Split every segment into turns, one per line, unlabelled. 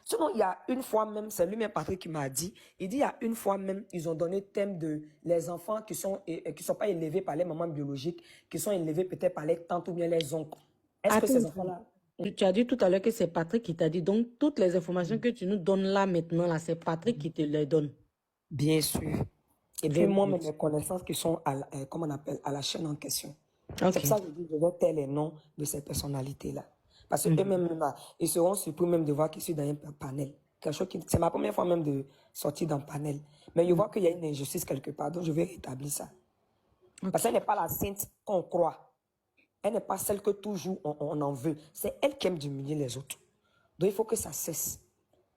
Sinon, il y a une fois même, c'est lui-même Patrick qui m'a dit, il dit, il y a une fois même, ils ont donné le thème de les enfants qui sont pas élevés par les mamans biologiques, qui sont élevés peut-être par les tantes ou bien les oncles. Est-ce que ces
Attends,
enfants-là...
tu as dit tout à l'heure que c'est Patrick qui t'a dit. Donc, toutes les informations que tu nous donnes là maintenant, là, c'est Patrick qui te les donne.
Bien sûr. Et puis
Very
moi-même,
good.
mes connaissances qui sont, comment on appelle, à la chaîne en question. C'est
Ok.
pour ça que je dis, je vais taire les noms de ces personnalités-là. Parce
Mhm.
qu'eux-mêmes, là, ils seront surpris même de voir qu'ils sont dans un panel. Quelque chose qui, c'est ma première fois même de sortir dans le panel. Mais je vois qu'il y a une injustice quelque part, donc je vais rétablir ça. Parce qu'elle n'est pas la sainte qu'on croit. Elle n'est pas celle que toujours on en veut. C'est elle qui aime diminuer les autres. Donc il faut que ça cesse.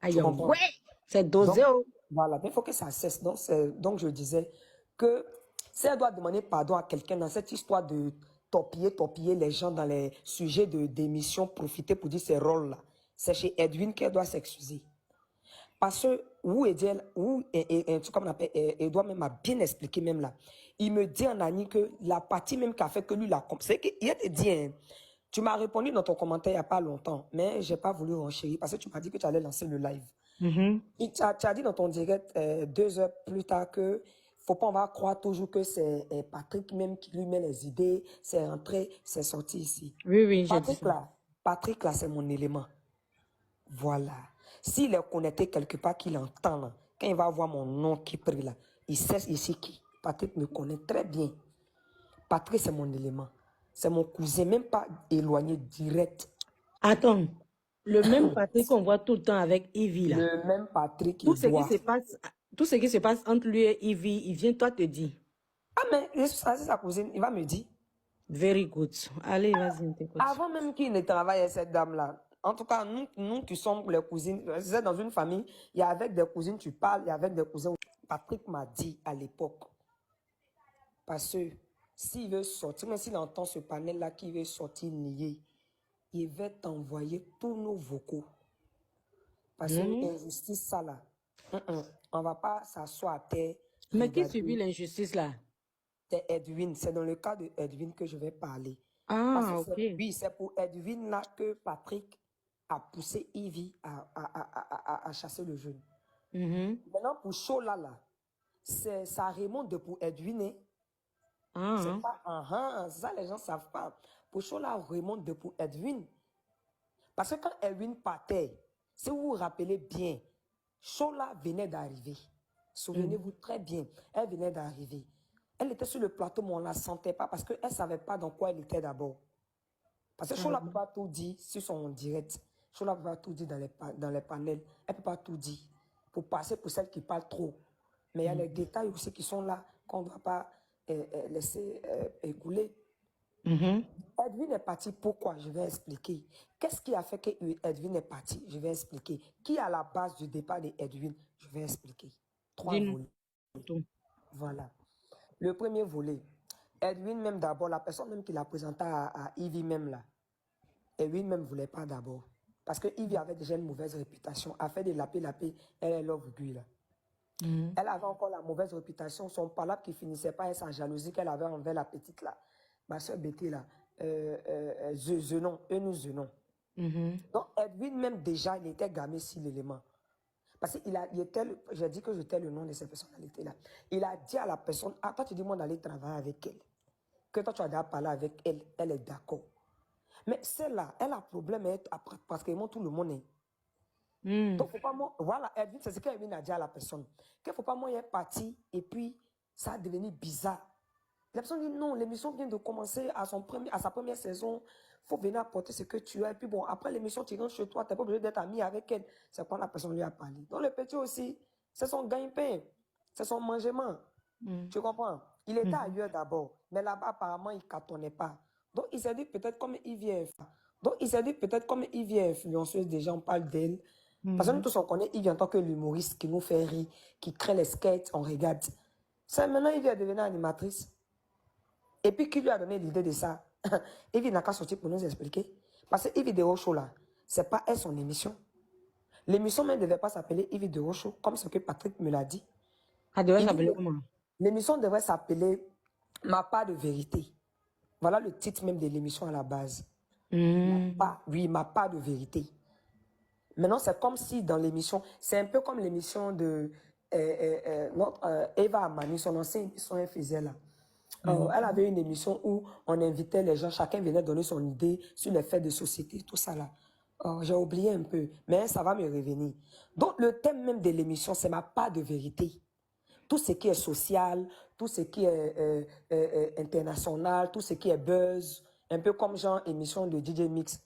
Tu
Aïe,
comprends?
ouais. C'est dosé.
Donc,
Oh.
voilà, il faut que ça cesse. Donc, je disais que si elle doit demander pardon à quelqu'un dans cette histoire de torpiller les gens dans les sujets d'émission, profiter pour dire ces rôles-là, c'est chez Edwin qu'elle doit s'excuser. Parce que, comme on appelle, Edouard même a bien expliqué même là. Il me dit en Annie que la partie même qu'a fait que lui l'a compris. C'est qu'il a dit, hein, tu m'as répondu dans ton commentaire il n'y a pas longtemps, mais j'ai pas voulu renchérir parce que tu m'as dit que tu allais lancer le live. Tu as dit dans ton direct 2 heures plus tard que faut pas on va croire toujours que c'est Patrick même qui lui met les idées, c'est rentré, c'est sorti ici.
Oui, oui, j'ai dit ça.
Patrick là, c'est mon élément. Voilà. S'il est connecté quelque part, qu'il entend là, quand il va voir mon nom qui prie là, il sait ici qui. Patrick me connaît très bien. Patrick, c'est mon élément. C'est mon cousin, même pas éloigné, direct.
Attends. Le même Patrick qu'on voit tout le temps avec Ivy, là.
Le même Patrick
Tout ce qui
Edouard.
se passe, tout ce qui se passe entre lui et Ivy, il vient toi te dire.
Ah, mais c'est sa cousine, il va me dire.
Very good. Allez, vas-y, on t'écoute.
Avant même qu'il ne travaille avec cette dame-là, en tout cas, nous qui sommes les cousines, c'est dans une famille, il y a avec des cousines, tu parles, il y a avec des cousins. Patrick m'a dit à l'époque, parce que s'il veut sortir, même s'il entend ce panel-là qui veut sortir nier, il va t'envoyer tous nos vocaux. Parce que l'injustice, ça là, on ne va pas s'asseoir à terre,
Mais qui subit
regarder.
l'injustice là?
C'est Edwin, c'est dans le cas de Edwin que je vais parler. Parce
Ah,
que
ok.
oui, c'est pour Edwin là que Patrick a poussé Ivy à chasser le jeune. Maintenant, pour Chola là, ça remonte de pour Edwin. Hein. C'est pas ça, les gens ne savent pas. Pour Chola remonte de pour Edwin. Parce que quand Edwin partait, si vous vous rappelez bien, Chola venait d'arriver. Souvenez-vous très bien, elle venait d'arriver. Elle était sur le plateau, mais on ne la sentait pas parce qu'elle ne savait pas dans quoi elle était d'abord. Parce que Chola ne peut pas tout dire sur son direct. Chola ne peut pas tout dire dans les panels. Elle ne peut pas tout dire. Pour passer pour celle qui parle trop. Mais il y a les détails aussi qui sont là qu'on ne doit pas laisser écouler. Edwin est parti, pourquoi? Je vais expliquer. Qu'est-ce qui a fait que Edwin est parti? Je vais expliquer. Qui est à la base du départ d'Edwin? Je vais expliquer. 3 volets. Voilà. Le premier volet, Edwin même d'abord, la personne même qui l'a présenté à Ivy même là, Edwin même ne voulait pas d'abord. Parce que Ivy avait déjà une mauvaise réputation. A fait de lapé, elle est l'orgueil là. Elle avait encore la mauvaise réputation, son palabre qui finissait pas et sa jalousie qu'elle avait envers la petite là. Ma soeur Betty là, Zenon, Zenon. Donc Edwin même déjà, il était gamé sur l'élément. Parce qu'il j'ai dit que j'étais le nom de cette personnalité-là. Il a dit à la personne, ah, toi tu dis moi d'aller travailler avec elle. Que toi tu as déjà parlé avec elle, elle est d'accord. Mais celle-là, elle a problème avec pratiquement tout le monde. Hein. Donc, faut pas moi, voilà, Edwin, c'est ce qu'Edwin a dit à la personne. Qu'il ne faut pas moi y être parti et puis ça a devenu bizarre. La personne dit non, l'émission vient de commencer à sa première saison. Il faut venir apporter ce que tu as. Et puis bon, après l'émission, tu rentres chez toi, tu n'es pas obligé d'être ami avec elle. C'est quand la personne lui a parlé. Donc le petit aussi, c'est son gagne-pain. C'est son mangement. Tu comprends? Il était ailleurs d'abord. Mais là-bas, apparemment, il ne cartonnait pas. Donc il s'est dit peut-être comme il vient. Donc il s'est dit peut-être comme il vient influenceuse, des gens parlent d'elle. Parce que nous tous on connaît Yves en tant que l'humoriste qui nous fait rire, qui crée les sketchs, on regarde. C'est maintenant Yves est devenue animatrice. Et puis, qui lui a donné l'idée de ça? Yves n'a qu'à sortir pour nous expliquer. Parce que Yves de Rochaud, là, c'est pas elle son émission. L'émission même ne devait pas s'appeler Yves de Rochaud, comme ce que Patrick me l'a dit.
Ça devrait s'appeler comment?
L'émission devrait s'appeler Ma part de vérité. Voilà le titre même de l'émission à la base. Ma part de vérité. Maintenant, c'est comme si dans l'émission, c'est un peu comme l'émission de Eva Amani, son ancienne émission, elle faisait là. Elle avait une émission où on invitait les gens, chacun venait donner son idée sur les faits de société, tout ça là. J'ai oublié un peu, mais ça va me revenir. Donc, le thème même de l'émission, c'est ma part de vérité. Tout ce qui est social, tout ce qui est international, tout ce qui est buzz, un peu comme genre émission de DJ Mix,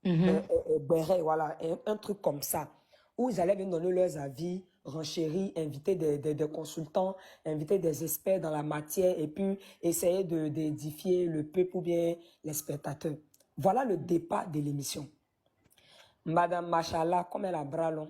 voilà, un truc comme ça, où ils allaient venir donner leurs avis, renchérir, inviter des consultants, inviter des experts dans la matière et puis essayer d'édifier le peuple ou bien les spectateurs. Voilà le départ de l'émission. Madame Machallah, comme elle a bras long,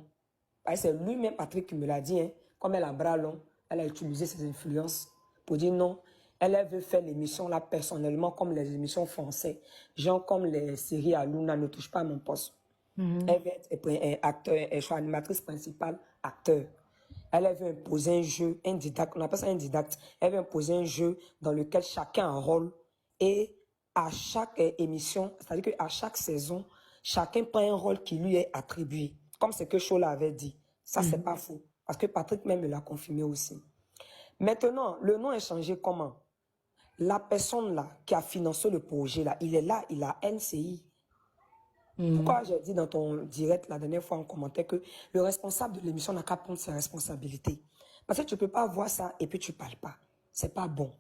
c'est lui-même, Patrick, qui me l'a dit, hein, comme elle a bras long, elle a utilisé ses influences pour dire non, elle veut faire l'émission là personnellement comme les émissions françaises, genre comme les séries à Luna, ne touche pas à mon poste. Elle veut être acteur, elle soit animatrice principale, acteur. Elle veut imposer un jeu, un didacte, on appelle ça un didacte. Elle veut imposer un jeu dans lequel chacun a un rôle et à chaque émission, c'est-à-dire qu'à chaque saison, chacun prend un rôle qui lui est attribué, comme ce que Chola avait dit. Ça, c'est pas faux, parce que Patrick même l'a confirmé aussi. Maintenant, le nom est changé comment? La personne là qui a financé le projet là, il est là, il a NCI. Pourquoi j'ai dit dans ton direct la dernière fois en commentaire que le responsable de l'émission n'a qu'à prendre ses responsabilités? Parce que tu ne peux pas voir ça et puis tu ne parles pas. C'est pas bon.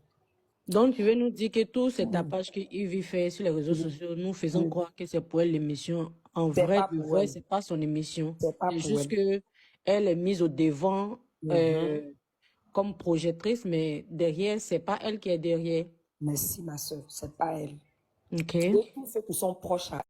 Donc, tu veux nous dire que tout ce tapage que Yves fait sur les réseaux sociaux, nous faisons croire que c'est pour elle l'émission. En vrai, de vrai, c'est pas son émission. C'est juste que elle est mise au devant comme projectrice, mais derrière, c'est pas elle qui est derrière.
Merci, ma soeur, c'est pas elle.
Ok.
Et tous ceux qui sont proches à